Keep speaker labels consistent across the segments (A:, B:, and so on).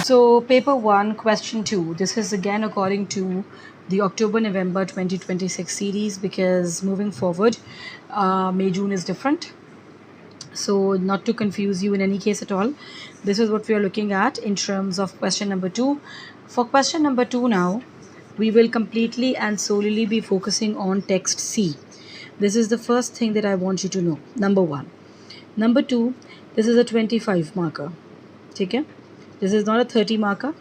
A: So, paper 1, question 2. This is again according to the October November 2026 series, because moving forward, May June is different. So, not to confuse you in any case at all, this is what we are looking at in terms of question number 2. For question number 2 now, we will completely and solely be focusing on text C. This is the first thing that I want you to know. Number 1. Number 2, this is a 25 marker. Okay? This is not a 30 marker.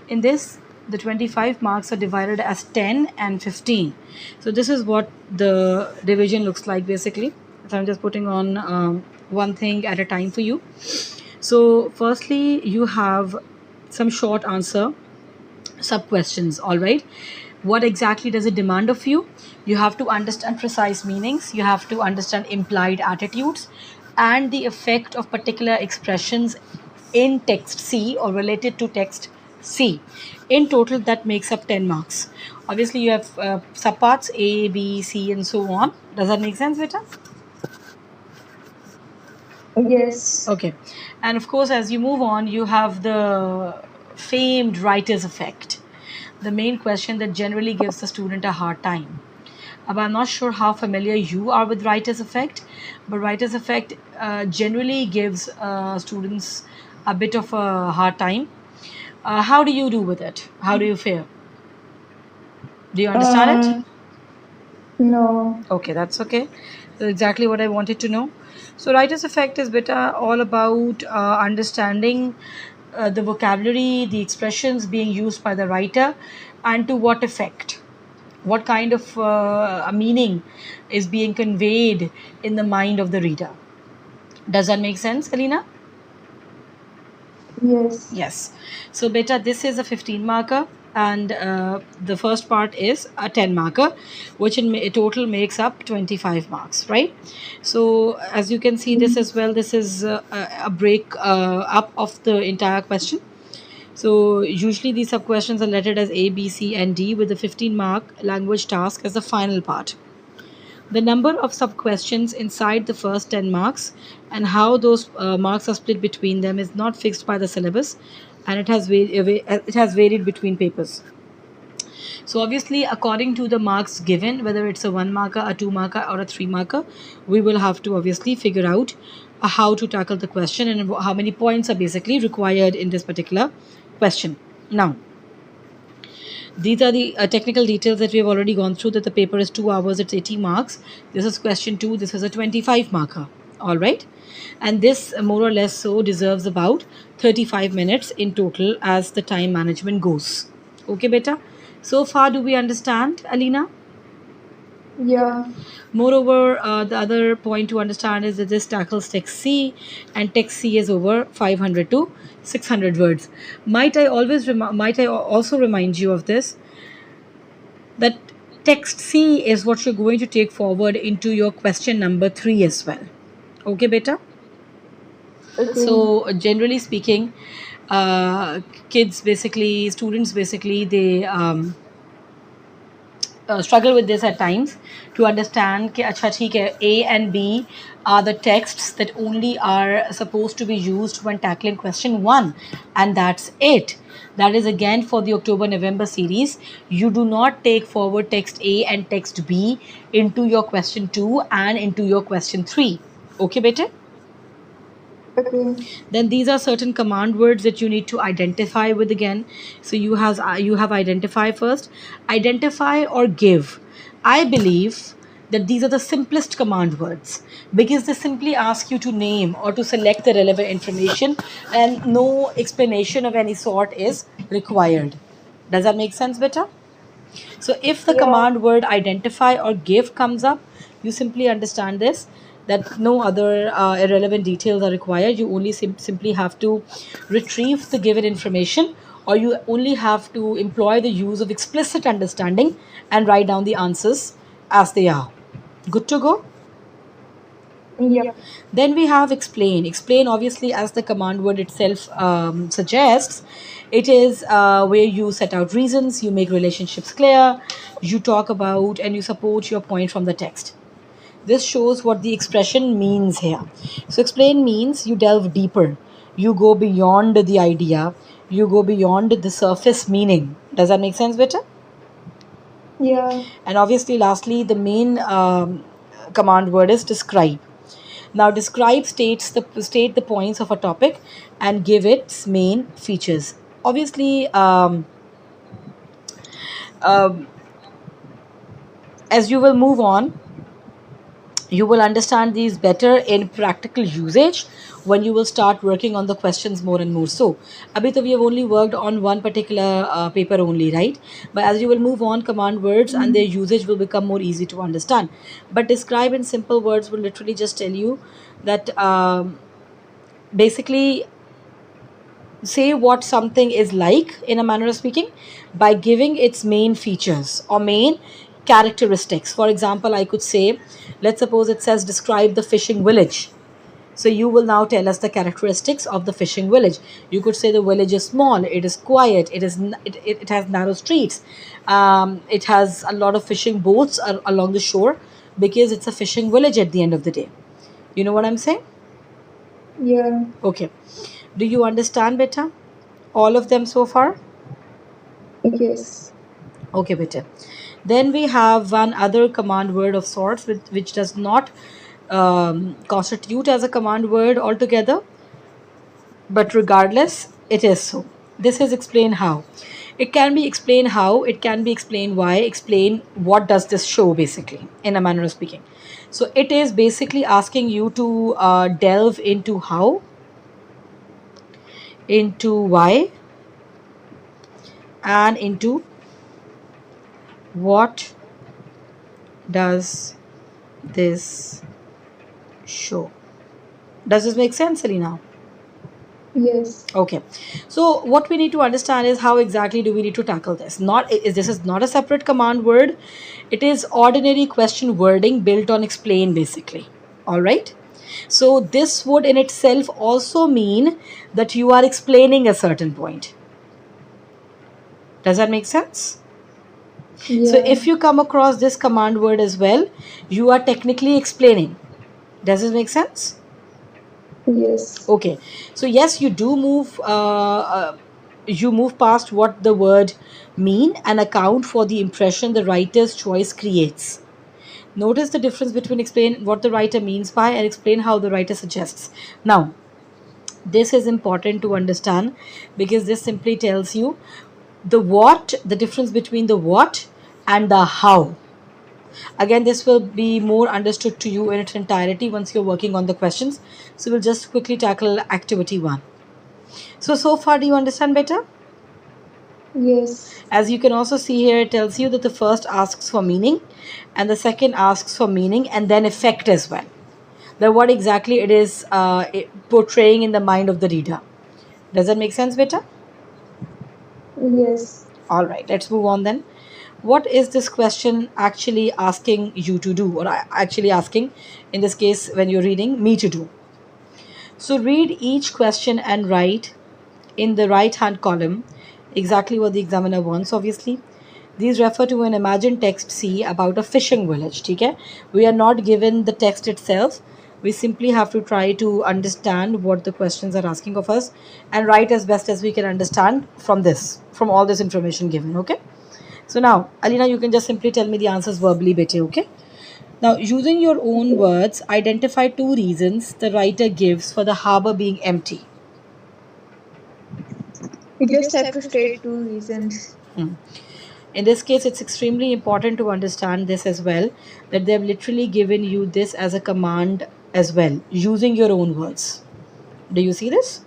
A: In this, the 25 marks are divided as 10 and 15. So this is what the division looks like basically. So I'm just putting on one thing at a time for you. So firstly, you have some short answer sub questions. All right, what exactly does it demand of you? You have to understand precise meanings, you have to understand implied attitudes and the effect of particular expressions in text C or related to text C. In total, that makes up 10 marks. Obviously, you have subparts A, B, C, and so on. Does that make sense, beta?
B: Yes.
A: Okay. And of course, as you move on, you have the famed writer's effect, the main question that generally gives the student a hard time. I'm not sure how familiar you are with writer's effect, but writer's effect generally gives students a bit of a hard time. How do you do with it? How do you fare? Do you understand it?
B: No.
A: Okay, that's okay. That's exactly what I wanted to know. So, writer's effect is beta all about understanding the vocabulary, the expressions being used by the writer, and to what effect, what kind of a meaning is being conveyed in the mind of the reader. Does that make sense, Alina?
B: Yes.
A: Yes. So, beta, this is a 15 marker, and the first part is a 10 marker, which in total makes up 25 marks, right? So, as you can see, this as well, this is a break up of the entire question. So, usually these sub questions are lettered as A, B, C, and D, with the 15 mark language task as the final part. The number of sub questions inside the first 10 marks and how those marks are split between them is not fixed by the syllabus, and it has varied between papers. So obviously, according to the marks given, whether it's a 1 marker, a 2 marker, or a 3 marker, we will have to obviously figure out how to tackle the question and how many points are basically required in this particular question. Now, these are the technical details that we have already gone through, that the paper is 2 hours, it's 80 marks. This is question 2, this is a 25 marker. All right. And this more or less so deserves about 35 minutes in total as the time management goes. Okay, beta. So far, do we understand, Alina?
B: Yeah.
A: Moreover, the other point to understand is that this tackles text C, and text C is over 500 to 600 words. Might I also remind you of this, that text C is what you're going to take forward into your question number 3 as well. Okay, beta?
B: Okay.
A: So, generally speaking, students basically, they struggle with this at times to understand कि अच्छा ठीक है, A and B are the texts that only are supposed to be used when tackling question 1, and that's it. That is again for the October November series. You do not take forward text A and text B into your question 2 and into your question 3. Okay, beta?
B: Okay.
A: Then these are certain command words that you need to identify with again. So you have identify first, identify or give. I believe that these are the simplest command words, because they simply ask you to name or to select the relevant information, and no explanation of any sort is required. Does that make sense, beta? So if the
B: Yeah.
A: command word identify or give comes up, you simply understand this, that no other irrelevant details are required. You only simply have to retrieve the given information, or you only have to employ the use of explicit understanding and write down the answers as they are. Good to go?
B: Yeah.
A: Then we have explain. Explain, obviously, as the command word itself suggests, it is where you set out reasons, you make relationships clear, you talk about and you support your point from the text. This shows what the expression means here. So explain means you delve deeper, you go beyond the idea, you go beyond the surface meaning. Does that make sense better?
B: Yeah.
A: And obviously, lastly, the main command word is describe. Now, describe state the points of a topic and give its main features. Obviously, um, as you will move on, you will understand these better in practical usage when you will start working on the questions more and more. So abhi to we have only worked on one particular paper only, right? But as you will move on, command words and their usage will become more easy to understand. But describe in simple words will literally just tell you that basically say what something is like in a manner of speaking by giving its main features or main characteristics. For example, I could say, let's suppose it says describe the fishing village. So you will now tell us the characteristics of the fishing village. You could say the village is small, it is quiet, it has narrow streets, it has a lot of fishing boats along the shore because it's a fishing village at the end of the day. You know what I'm saying?
B: Yeah.
A: Okay. Do you understand better? All of them so far?
B: Yes.
A: Okay, better. Then we have one other command word of sorts which does not constitute as a command word altogether, but regardless, it is so. This is explain how. It can be explain how, it can be explain why, explain what does this show basically, in a manner of speaking. So it is basically asking you to delve into how, into why, and into what does this show. Does this make sense, Selena?
B: Yes.
A: Okay. So what we need to understand is how exactly do we need to tackle this. Not is this is not a separate command word. It is ordinary question wording built on explain basically. All right. So this would in itself also mean that you are explaining a certain point. Does that make sense? So
B: Yeah.
A: if you come across this command word as well, you are technically explaining. Does this make sense?
B: Yes.
A: Okay. So yes, you do move. You move past what the word mean and account for the impression the writer's choice creates. Notice the difference between explain what the writer means by and explain how the writer suggests. Now, this is important to understand because this simply tells you the difference between the what and the how. Again, this will be more understood to you in its entirety once you're working on the questions. So we'll just quickly tackle activity one. So far, do you understand better?
B: Yes.
A: As you can also see here, it tells you that the first asks for meaning and the second asks for meaning and then effect as well. Then what exactly it is portraying in the mind of the reader. Does that make sense better?
B: Yes.
A: All right, let's move on then. What is this question actually asking you to do, or actually asking, in this case, when you're reading, me to do? So read each question and write in the right hand column exactly what the examiner wants, obviously. These refer to an imagined text C about a fishing village. Okay? We are not given the text itself. We simply have to try to understand what the questions are asking of us and write as best as we can understand from all this information given. Okay? So now, Alina, you can just simply tell me the answers verbally, better. Okay? Now, using your own
B: Okay.
A: words, identify two reasons the writer gives for the harbor being empty.
B: You just have to state two reasons.
A: Hmm. In this case, it's extremely important to understand this as well that they've literally given you this as a command as well, using your own words. Do you see this?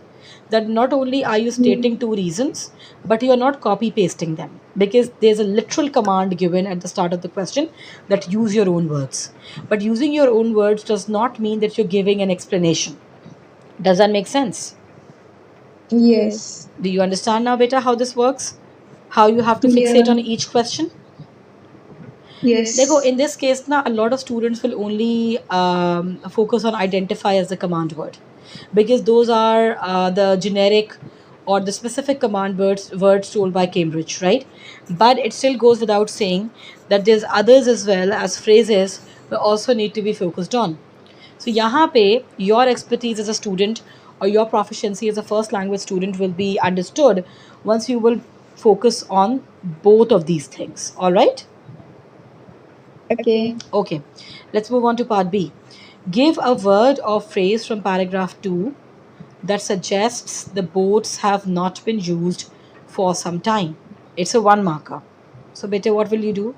A: That not only are you
B: Yeah.
A: stating two reasons, but you are not copy pasting them because there's a literal command given at the start of the question that use your own words. But using your own words does not mean that you're giving an explanation. Does that make sense?
B: Yes.
A: Do you understand now, beta, how this works? How you have to
B: Yeah.
A: fixate on each question? देखो,
B: Yes.
A: in this case, na, a lot of students will only focus on identify as the command word because those are the generic or the specific command words told by Cambridge, right? But it still goes without saying that there's others as well as phrases will also need to be focused on. So यहाँ पे your expertise as a student or your proficiency as a first language student will be understood once you will focus on both of these things. All right?
B: Okay.
A: Okay, let's move on to part B. Give a word or phrase from paragraph 2 that suggests the boats have not been used for some time. It's a one marker. So, beta, what will you do?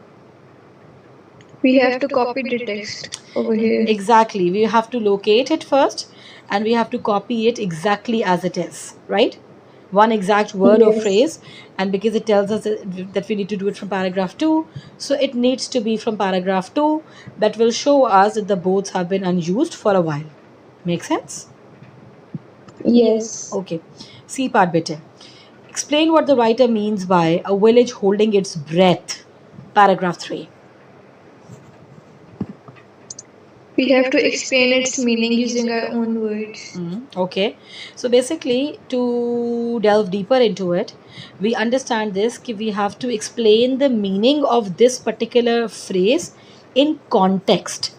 B: We have to copy the text over here.
A: Exactly. We have to locate it first and we have to copy it exactly as it is, right? One exact word or
B: Yes.
A: phrase, and because it tells us that we need to do it from paragraph 2, so it needs to be from paragraph 2 that will show us that the boats have been unused for a while. Make sense?
B: Yes.
A: Okay. C part beta. Explain what the writer means by a village holding its breath. Paragraph 3.
B: We have to explain its meaning using our own words.
A: Okay, so basically, to delve deeper into it, we understand this कि we have to explain the meaning of this particular phrase in context.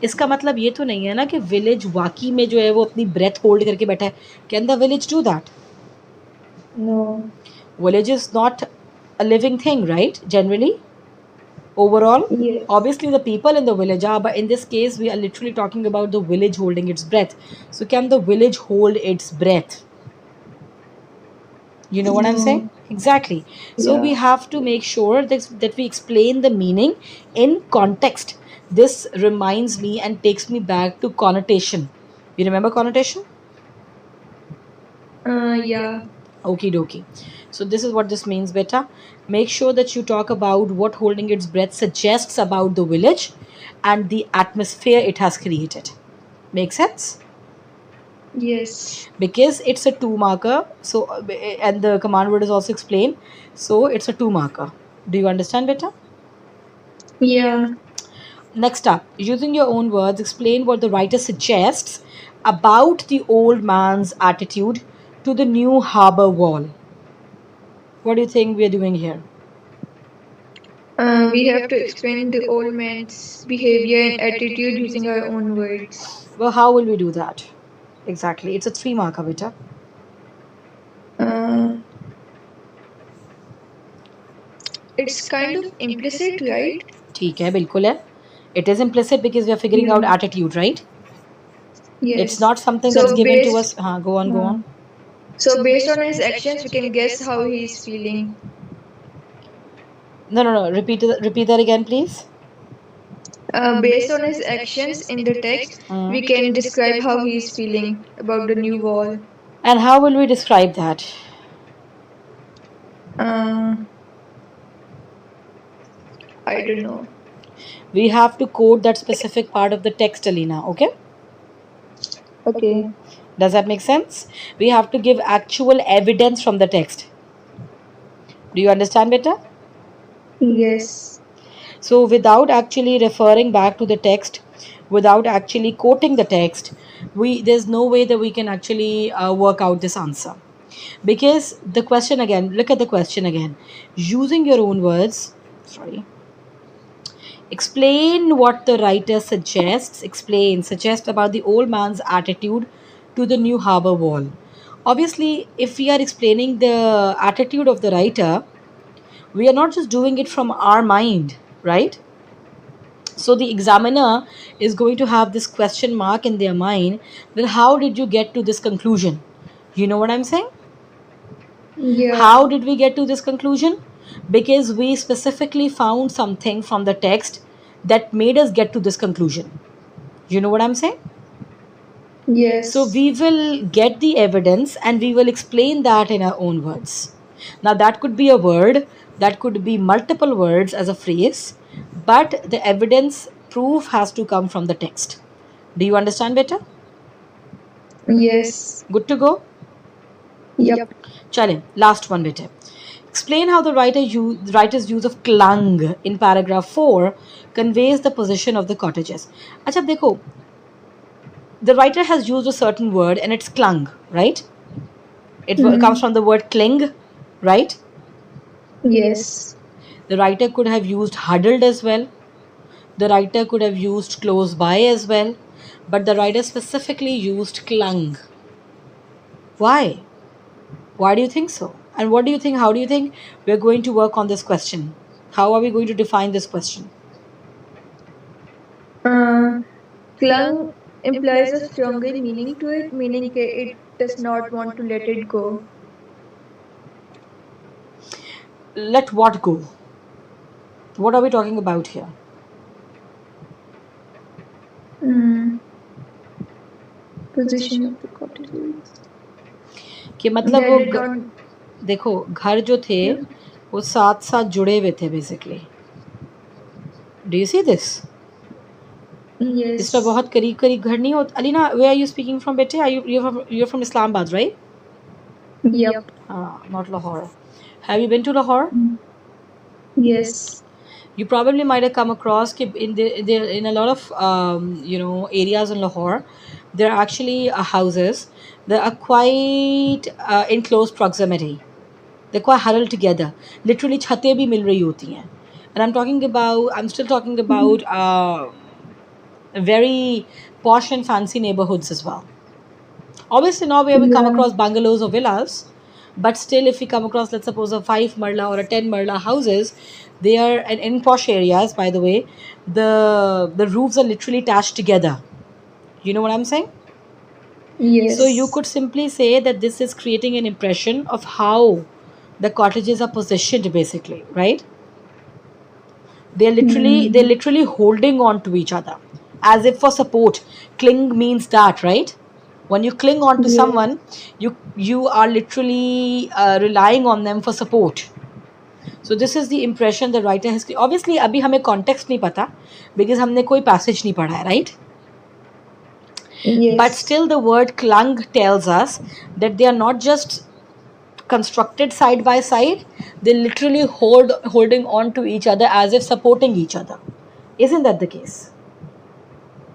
A: इसका मतलब ये तो नहीं है ना कि village वाकई में जो है वो अपनी ब्रेथ होल्ड करके बैठा है. Can the village do that?
B: No.
A: Village is not a living thing, right? Generally, overall,
B: Yes.
A: obviously the people in the village are, but in this case we are literally talking about the village holding its breath. So can the village hold its breath? You know what I'm saying?
B: No.
A: Exactly. So we
B: Yeah.
A: have to make sure that we explain the meaning in context. This reminds me and takes me back to connotation. You remember connotation?
B: Yeah.
A: Okie dokie. So this is what this means, beta. Make sure that you talk about what holding its breath suggests about the village and the atmosphere it has created. Make sense?
B: Yes.
A: Because it's a two marker. So and the command word is also explained. So it's a two marker. Do you understand, beta?
B: Yeah.
A: Next up, using your own words, explain what the writer suggests about the old man's attitude to the new harbor wall. What do you think we are doing here?
B: We have to explain the old man's behavior and attitude using our own words.
A: Well, how will we do that? Exactly. It's a three marker, beta.
B: Uh, it's kind of implicit, right?
A: ठीक है, बिल्कुल है. It is implicit because we are figuring out
B: Yeah.
A: attitude, right? It's
B: Yes.
A: not something that's
B: So
A: given to
B: based
A: us. Go on, go
B: uh,
A: on.
B: so based on his actions, we can guess how he is feeling.
A: No, no, no. Repeat that again, please.
B: Based on his actions in the text, we can describe how he is feeling about the new wall.
A: And how will we describe that?
B: Uh, I don't know.
A: We have to quote that specific part of the text, Alina, okay?
B: Okay.
A: Does that make sense? We have to give actual evidence from the text. Do you understand better?
B: Yes.
A: So, without actually referring back to the text, without actually quoting the text, there's no way that we can actually work out this answer. Because the question again, look at the question again. Using your own words, sorry, explain what the writer suggest about the old man's attitude to the new harbor wall. Obviously, if we are explaining the attitude of the writer, we are not just doing it from our mind, right? So the examiner is going to have this question mark in their mind that how did you get to this conclusion? You know what I'm saying?
B: Yeah.
A: How did we get to this conclusion? Because we specifically found something from the text that made us get to this conclusion. You know what I'm saying? So
B: Yes.
A: we will get the evidence and we will explain that in our own words. Now, that could be a word, that could be multiple words as a phrase, but the evidence proof has to come from the text. Do you understand better?
B: Yes.
A: Good to go?
B: Yep.
A: Chale, last one beta. Explain how the writer's use of clung in paragraph 4 conveys the position of the cottages. अच्छा देखो, the writer has used a certain word and it's clung, right? It comes
B: Mhm.
A: from the word cling, right?
B: Yes.
A: The writer could have used huddled as well. The writer could have used close by as well, but the writer specifically used clung. Why? Why do you think so? And what do you think? How do you think we're going to work on this question? How are we going to define this question?
B: Uh, Clung implies a stronger meaning to it, meaning it does not want to let it go.
A: Let what go? What are we talking about here?
B: Mm, Position of the cottages.
A: कि मतलब
B: That
A: वो
B: did not.
A: देखो घर जो थे वो साथ साथ जुड़े हुए थे basically. Do you see this? इस पर
B: Yes.
A: बहुत करीब करीब घर नहीं होता. Alina, where are you speaking from बेटे? Are you from Islamabad, right?
B: Yep.
A: Not Lahore. Have you been to Lahore?
B: Yes.
A: You probably might have come across in a lot of areas in Lahore, there are actually houses that are quite in close proximity. They're quite huddled together. Literally, छतें भी मिल रही होती हैं. And I'm still talking about very posh and fancy neighborhoods as well. Obviously, not where we come
B: Yeah.
A: across bungalows or villas, but still, if we come across, let's suppose, a 5 marla or a 10 marla houses, they are, and in posh areas, by the way, the roofs are literally attached together. You know what I'm saying? So you
B: Yes.
A: could simply say that this is creating an impression of how the cottages are positioned, basically, right? They're
B: Hmm.
A: literally holding on to each other as if for support. Cling means that, right? When you cling on to
B: Yes.
A: someone, you are literally relying on them for support. So this is the impression the writer has. Obviously अभी हमें context नहीं पता because हमने कोई passage नहीं पढ़ा है, right? But
B: Yes.
A: still the word clung tells us that they are not just constructed side by side, they literally holding on to each other as if supporting each other. Isn't that the case?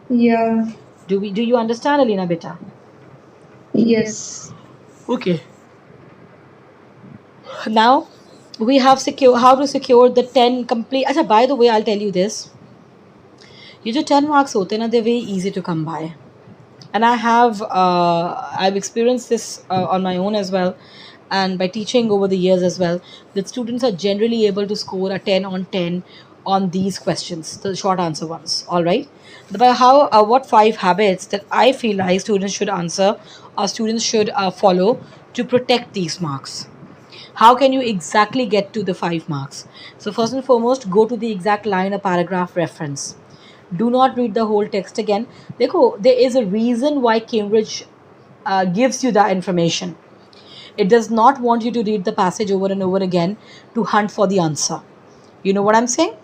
B: Yeah.
A: Do you understand, Alina beta?
B: Yes.
A: Okay. Now we have secure how to secure the 10 complete. Acha, by the way, I'll tell you this. ये जो 10 marks होते हैं ना, they're very easy to come by. And I've experienced this on my own as well, and by teaching over the years as well, that students are generally able to score a 10 on 10 on these questions, the short answer ones. All right. But what 5 habits that I feel like students should answer or students should follow to protect these marks? How can you exactly get to the 5 marks? So, first and foremost, go to the exact line or paragraph reference. Do not read the whole text again. Dekho, there is a reason why Cambridge gives you that information. It does not want you to read the passage over and over again to hunt for the answer. You know what I'm saying?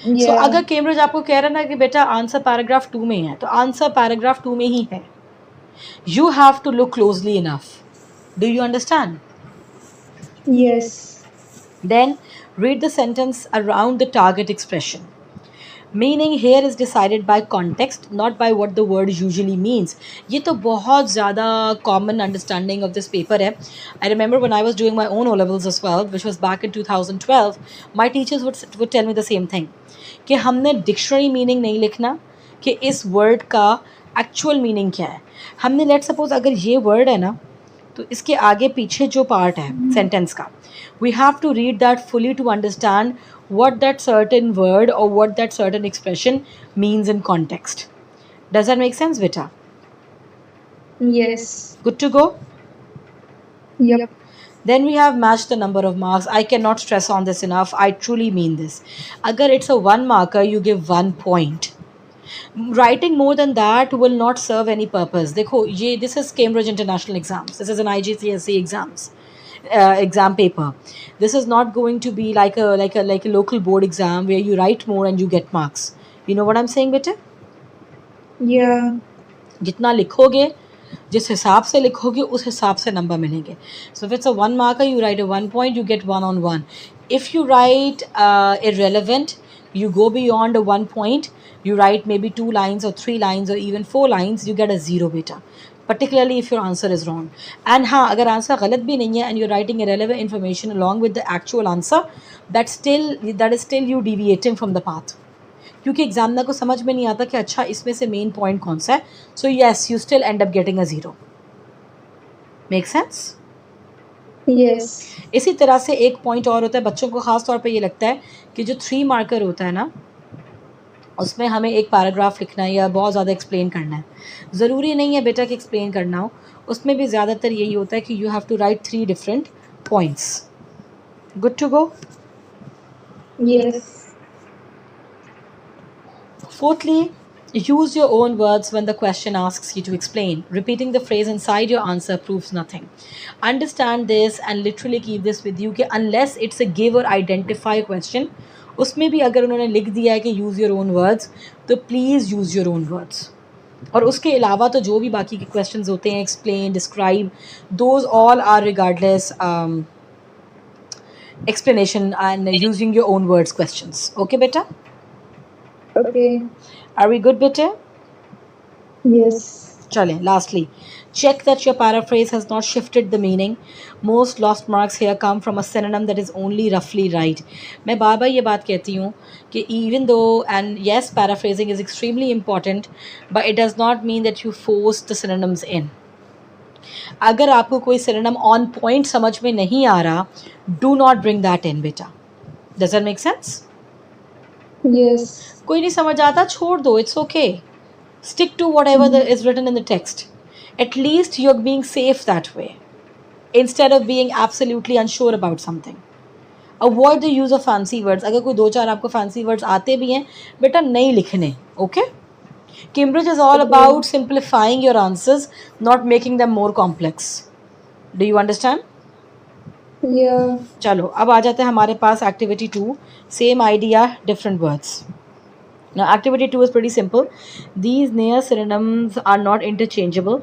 A: So,
B: Yeah.
A: अगर Cambridge आपको कह रहा है ना कि बेटा answer paragraph 2 में है, तो आंसर पैराग्राफ 2 में ही है. You have to look closely enough. Do you understand?
B: Yes.
A: Then read the sentence around the target expression. Meaning here is decided by context, not by what the word usually means. ये तो बहुत ज़्यादा common understanding of this paper है. I remember when I was doing my own O levels as well, which was back in 2012, my teachers would tell me the same thing कि हमने dictionary meaning नहीं लिखना कि इस word का actual meaning क्या है. हमने let's suppose अगर ये word है ना, तो इसके आगे पीछे जो पार्ट है सेंटेंस का, we have to read that fully to understand what that certain word or what that certain expression means in context. Does that make sense, Vita?
B: Yes.
A: Good to go?
B: Yep.
A: Then we have matched the number of marks. I cannot stress on this enough. I truly mean this. Agar it's a 1 marker, you give 1 point. Writing more than that will not serve any purpose. देखो ये this is Cambridge International exams. This is an IGCSE exams. Exam paper. This is not going to be like a local board exam where you write more and you get marks. You know what I'm saying, बेटे?
B: Yeah.
A: जितना लिखोगे, जिस हिसाब से लिखोगे, उस हिसाब से नंबर मिलेंगे. So if it's a 1 marker, you write a 1 point, you get 1 on 1. If you write irrelevant, you go beyond a 1 point, you write maybe 2 lines or 3 lines or even 4 lines, you get a 0 beta. Particularly if your answer is wrong. And हाँ, अगर answer गलत भी नहीं है and you're writing irrelevant information along with the actual answer, that is still you deviating from the path. क्योंकि examiner को समझ में नहीं आता कि अच्छा इसमें से मेन पॉइंट कौन सा है. So yes, you still and up getting a 0. Make sense?
B: Yes.
A: इसी तरह से एक पॉइंट और होता है, बच्चों को ख़ास तौर पे ये लगता है कि जो 3 मार्कर होता है ना, उसमें हमें एक पैराग्राफ लिखना है या बहुत ज़्यादा एक्सप्लेन करना है. ज़रूरी नहीं है बेटा कि एक्सप्लेन करना हो, उसमें भी ज़्यादातर यही होता है कि you have to write 3 different points. Good to go?
B: Yes.
A: Fourthly, use your own words when the question asks you to explain. Repeating the phrase inside your answer proves nothing. Understand this and literally keep this with you कि unless it's a give or identify question, उसमें भी अगर उन्होंने लिख दिया है कि use your own words, तो please use your own words. और उसके अलावा तो जो भी बाकी के questions होते हैं, explain, describe, those all are regardless explanation and using your own words questions. Okay, beta?
B: Okay.
A: Are we good, beta?
B: Yes.
A: चलें, lastly, check that your paraphrase has not shifted the meaning. Most lost marks here come from a synonym that is only roughly right. मैं बार बार ये बात कहती हूँ कि even though, and yes, paraphrasing is extremely important, but it does not mean that you force the synonyms in. अगर आपको कोई synonym on point समझ में नहीं आ रहा, do not bring that in, बेटा. Does that make sense?
B: Yes.
A: कोई नहीं समझ आता, छोड़ दो, it's okay. Stick to whatever is written in the text. At least you're being safe that way, instead of being absolutely unsure about something. Avoid the use of fancy words. अगर कोई 2-4 आपको fancy words आते भी हैं, बेटा नहीं लिखने. Okay? Cambridge is all about simplifying your answers, not making them more complex. Do you understand?
B: Yeah.
A: चलो, अब आ जाते हैं हमारे पास activity 2. Same idea, different words. Now, activity 2 is pretty simple. These near synonyms are not interchangeable.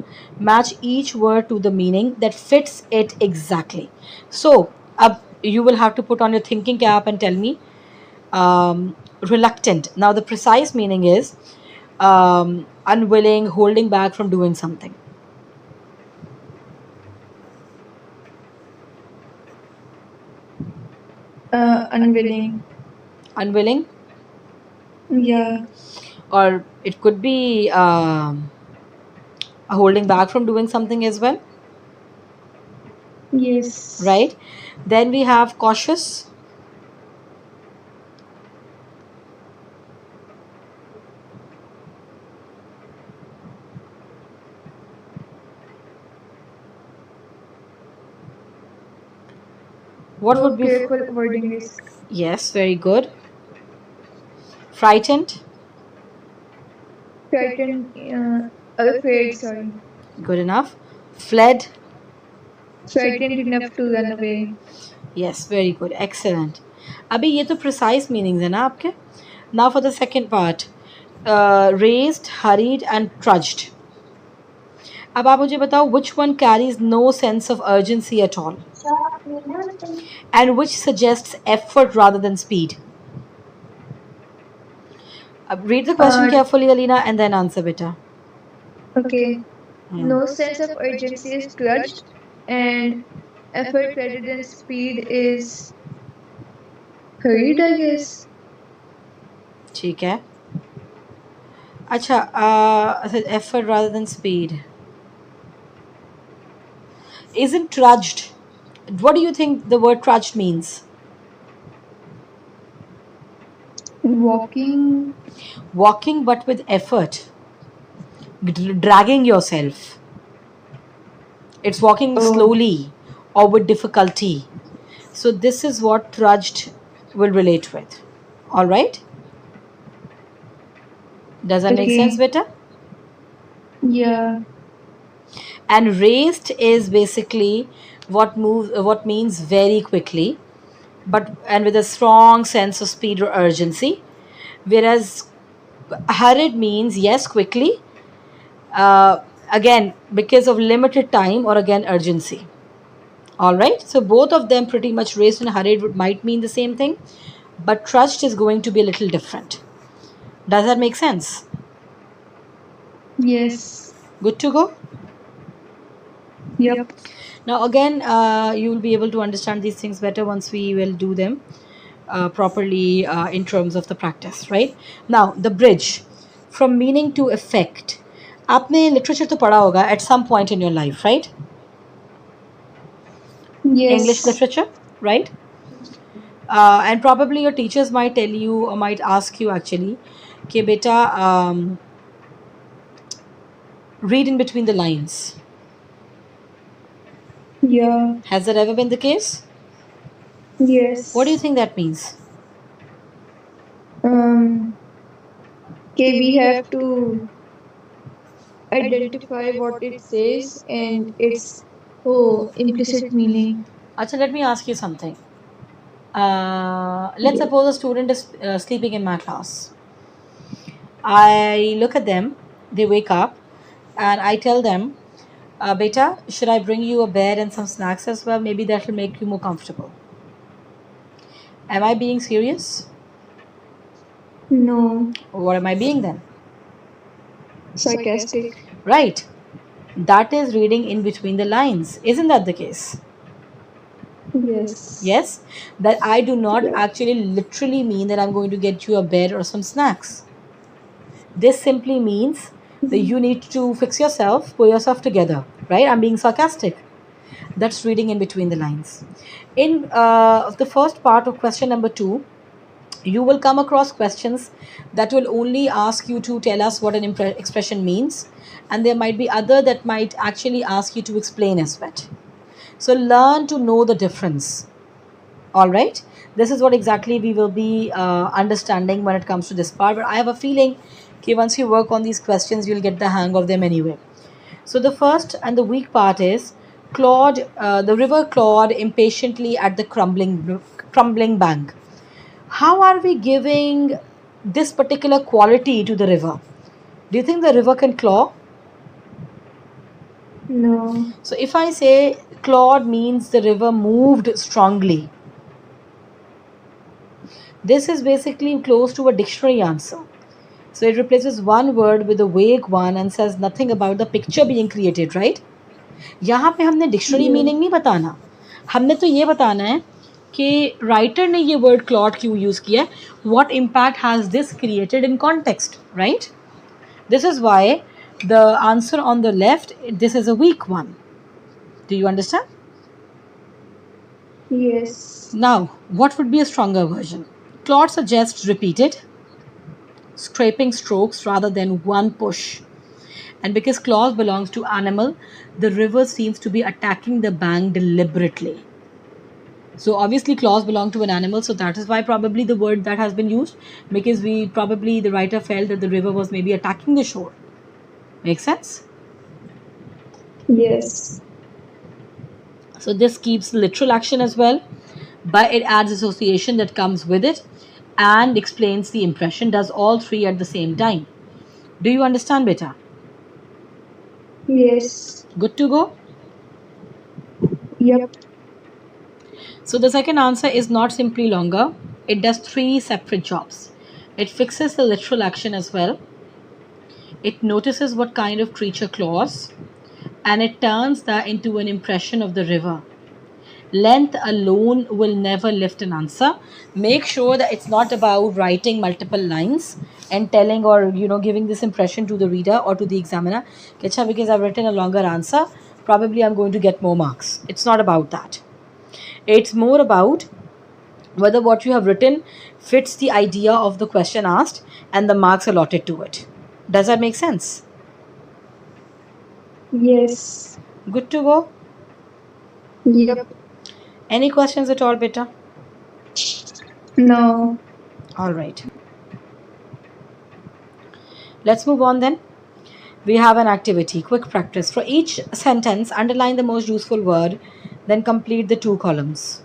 A: Match each word to the meaning that fits it exactly. So, you will have to put on your thinking cap and tell me. Reluctant. Now, the precise meaning is unwilling, holding back from doing something.
B: Unwilling.
A: Unwilling?
B: Yeah.
A: Or it could be holding back from doing something as well.
B: Yes.
A: Right? Then we have cautious. What would be
B: Careful avoiding risk.
A: Yes, very good. Frightened.
B: Frightened. Afraid. Sorry.
A: Good enough. Fled.
B: Frightened enough to run away.
A: Yes, very good. Excellent. अभी ये तो precise meanings है ना आपके. Now for the second part. Raised, hurried and trudged. अब आप मुझे बताओ which one carries no sense of urgency at all and which suggests effort rather than speed. Read the question carefully, Alina, and then answer, beta.
B: Okay. No sense of urgency is trudged, and effort rather than speed is hurried, I guess.
A: ठीक है. अच्छा, effort rather than speed. Isn't trudged? What do you think the word trudged means?
B: Walking.
A: Walking, but with effort. Dragging yourself. It's walking slowly or with difficulty. So this is what trudged will relate with. All right? Does that make sense, beta?
B: Yeah.
A: And raised is basically what means very quickly, and with a strong sense of speed or urgency. Whereas hurried means yes, quickly, again because of limited time or again urgency. All right, so both of them pretty much raised and hurried might mean the same thing, but trudged is going to be a little different. Does that make sense?
B: Yes.
A: Good to go?
B: Yep.
A: Now again, you will be able to understand these things better once we will do them. properly in terms of the practice, right? Now, the bridge from meaning to effect. आपने literature तो पढ़ा होगा at some point in your life, right? English
B: Yes.
A: literature, right? And probably your teachers might tell you or might ask you actually, कि बेटा read in between the lines.
B: Yeah.
A: Has that ever been the case?
B: Yes.
A: What do you think that means?
B: Okay, we have to identify what it says and its implicit meaning.
A: Acha, let me ask you something. Let's
B: Yeah.
A: suppose a student is sleeping in my class. I look at them, they wake up, and I tell them, Beta, should I bring you a bed and some snacks as well? Maybe that will make you more comfortable. Am I being serious?
B: No.
A: What am I being then?
B: Sarcastic.
A: Right. That is reading in between the lines. Isn't that the case?
B: Yes.
A: Yes? That I do not
B: Yeah.
A: actually literally mean that I'm going to get you a bed or some snacks. This simply means that you need to fix yourself, pull yourself together, right? I'm being sarcastic. That's reading in between the lines. In the first part of question number 2, you will come across questions that will only ask you to tell us what an expression means, and there might be other that might actually ask you to explain as well. So learn to know the difference. All right, this is what exactly we will be understanding when it comes to this part, but I have a feeling okay, once you work on these questions you'll get the hang of them anyway. So the first and the weak part is the river clawed impatiently at the crumbling bank. How are we giving this particular quality to the river? Do you think the river can claw?
B: No.
A: So if I say clawed means the river moved strongly, this is basically close to a dictionary answer. So it replaces one word with a vague one and says nothing about the picture being created, right? यहाँ पे हमने dictionary
B: Yeah.
A: Meaning नहीं बताना, हमने तो ये बताना है कि राइटर ने ये वर्ड क्लॉट क्यों यूज़ किया है, what impact has this created in context, right? This is why the answer on the left, this is a weak one. Do you understand?
B: Yes.
A: Now, what would be a stronger version? Claude suggests repeated, scraping strokes rather than one push. And because claws belongs to animal, the river seems to be attacking the bank deliberately. So obviously claws belong to an animal, so that is why probably the word that has been used, because the writer felt that the river was maybe attacking the shore. Make sense?
B: Yes.
A: So this keeps literal action as well, but it adds association that comes with it and explains the impression, does all three at the same time. Do you understand, beta?
B: Yes.
A: Good to go?
B: Yep.
A: So the second answer is not simply longer, it does three separate jobs. It fixes the literal action as well, it notices what kind of creature claws, and it turns that into an impression of the river. Length alone will never lift an answer. Make sure that it's not about writing multiple lines and telling or giving this impression to the reader or to the examiner, "Kecha, because I've written a longer answer, probably I'm going to get more marks." It's not about that. It's more about whether what you have written fits the idea of the question asked and the marks allotted to it. Does that make sense?
B: Yes.
A: Good to go?
B: Yep.
A: Any questions at all, beta?
B: No.
A: All right. Let's move on then. We have an activity, quick practice. For each sentence, underline the most useful word, then complete the 2 columns.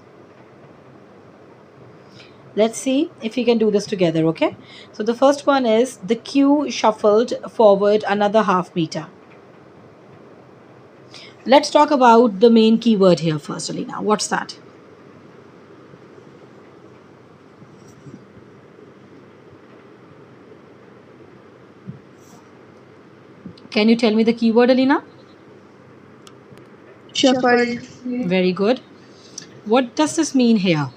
A: Let's see if we can do this together, okay? So the first one is the queue shuffled forward another half meter. Let's talk about the main keyword here first, Alina. What's that? Can you tell me the keyword, Alina?
B: Shuffled.
A: Very good. What does this mean here?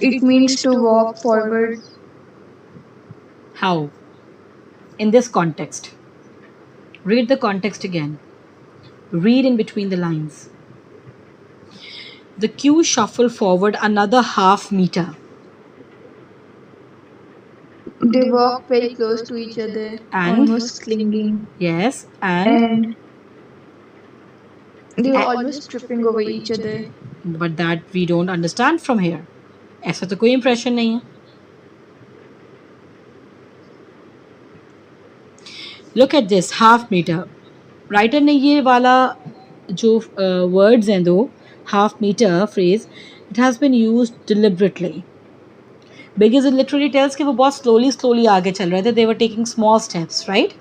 B: It means to walk forward.
A: How? In this context. Read the context again. Read in between the lines. The queue shuffled forward another half meter.
B: They walk very close to each other,
A: And
B: almost clinging,
A: yes, and
B: and they were
A: a-
B: almost tripping over each other.
A: but that we don't understand from here. ऐसा तो कोई impression नहीं है. Look at this half meter. Writer ने ये वाला जो words हैं दो half meter phrase, it has been used deliberately because it literally tells कि वो बहुत slowly आगे चल रहे थे. They were taking small steps, right?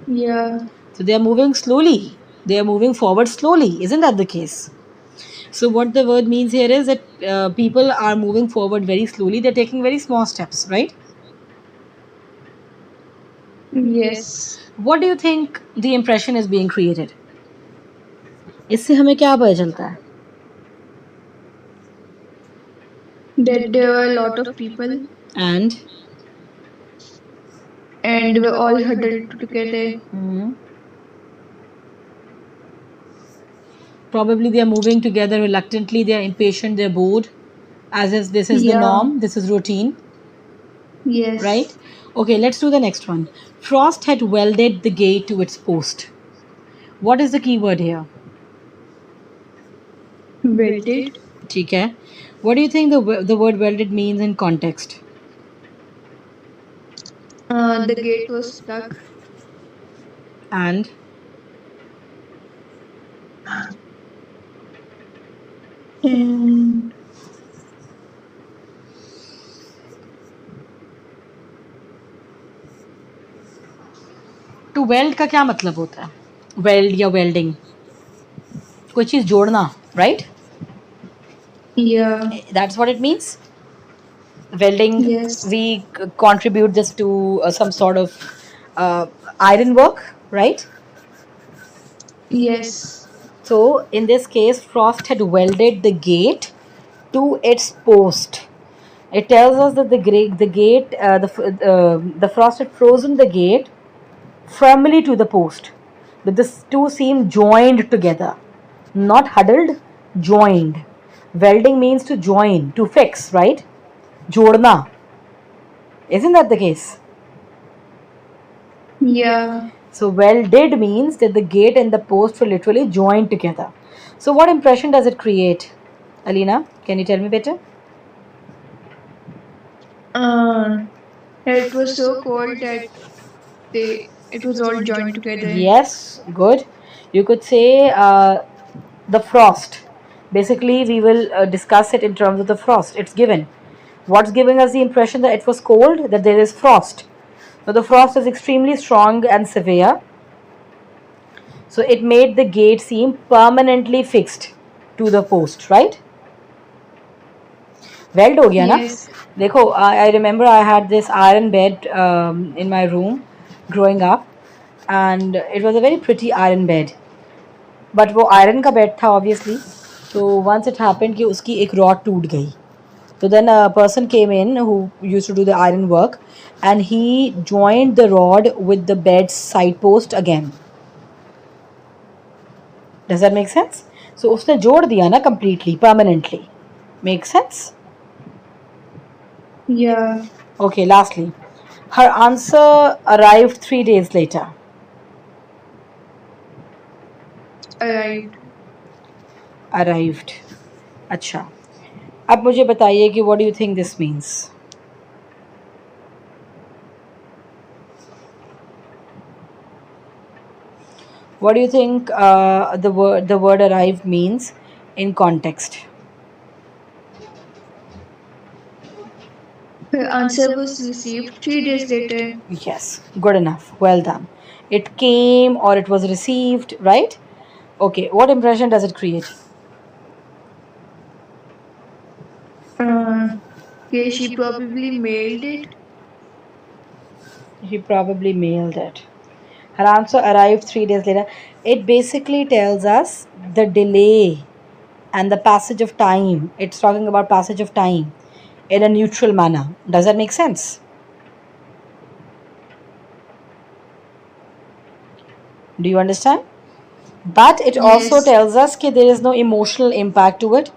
B: Yeah.
A: So they are moving slowly. They are moving forward slowly. Isn't that the case? So what the word means here is that people are moving forward very slowly. They're taking very small steps, right?
B: Yes.
A: What do you think the impression is being created? इससे हमें क्या पता चलता है?
B: That there were a lot of people
A: And
B: and were all huddled together.
A: Probably they are moving together reluctantly. They are impatient. They're bored, as if this is the
B: Yeah.
A: norm. This is routine,
B: Yes.
A: right? Okay, let's do the next one. Frost had welded the gate to its post. What is the key word here?
B: Welded.
A: ठीक है. What do you think the word welded means in context?
B: The gate was stuck.
A: And
B: And
A: to weld का क्या मतलब होता है? Weld या welding? कोई चीज़ जोड़ना, right?
B: yeah.
A: That's what it means. Welding.
B: Yes.
A: We contribute this to some sort of iron work, right?
B: Yes.
A: So in this case, Frost had welded the gate to its post. It tells us that the Frost had frozen the gate firmly to the post. But the two seem joined together, not huddled, joined. Welding means to join, to fix, right? Jodna. Isn't that the case?
B: Yeah.
A: So welded means that the gate and the post were literally joined together. So what impression does it create? Alina, can you tell me better?
B: It was so cold that it was all joined together.
A: Yes, good. You could say the frost. Basically, we will discuss it in terms of the frost. It's given. What's giving us the impression that it was cold? That there is frost. So the frost is extremely strong and severe. So it made the gate seem permanently fixed to the post, right? Weld हो गया ना?
B: Yes.
A: देखो, I remember I had this iron bed in my room growing up, and it was a very pretty iron bed. But वो iron का bed था obviously. So once it happened कि उसकी एक rod टूट गई. So then a person came in who used to do the iron work, and he joined the rod with the bed's side post again. Does that make sense? So उसने जोड़ दिया ना completely, permanently. Make sense?
B: Yeah.
A: Okay, lastly. Her answer arrived 3 days later.
B: Arrived.
A: Arrived. अच्छा. अब मुझे बताइए कि what do you think this means? What do you think the word arrived means in context?
B: Her answer was received 3 days later.
A: Yes, good enough. Well done. It came or it was received, right? Okay, what impression does it create?
B: Okay, she probably mailed it.
A: He probably mailed it. Her answer arrived 3 days later. It basically tells us the delay and the passage of time. It's talking about passage of time in a neutral manner. Does that make sense? Do you understand? But it also
B: Yes.
A: tells us that there is no emotional impact to it.